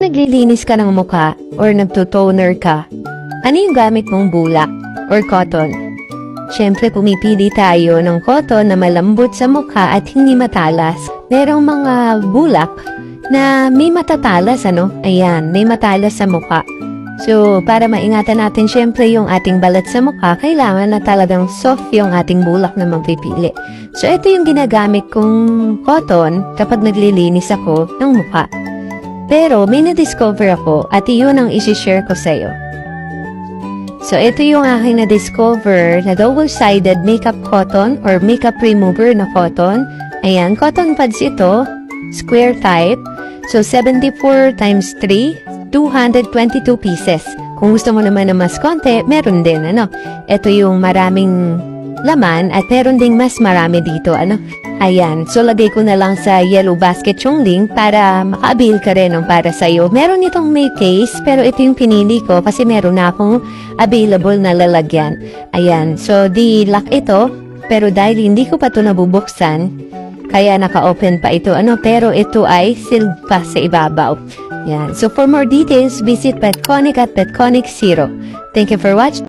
naglilinis ka ng mukha or nagtutoner ka, ano yung gamit mong bulak or cotton? Siyempre, pumipili tayo ng cotton na malambot sa mukha at hindi matalas. Merong mga bulak na may matatalas, Ayan, may matalas sa mukha. So, para maingatan natin siyempre yung ating balat sa mukha, kailangan na talagang soft yung ating bulak na magpipili. So, ito yung ginagamit kong cotton kapag naglilinis ako ng mukha. Pero, may na-discover ako at iyon ang isi-share ko sa'yo. So, ito yung aking na-discover na double-sided makeup cotton or makeup remover na cotton. Ayan, cotton pads ito, square type. So, 74 times 3. 222 pieces. Kung gusto mo naman na mas konti, meron din, Ito yung maraming laman at meron ding mas marami dito, Ayan, so lagay ko na lang sa yellow basket yung link para maka-avail ka rin para sa'yo. Meron itong may case, pero ito yung pinili ko kasi meron na akong available na lalagyan. Ayan, so di lock ito, pero dahil hindi ko pa ito nabubuksan, kaya naka-open pa ito, pero ito ay sealed pa sa ibabaw. Yan. So for more details, visit Petconic at Petconic Zero. Thank you for watching.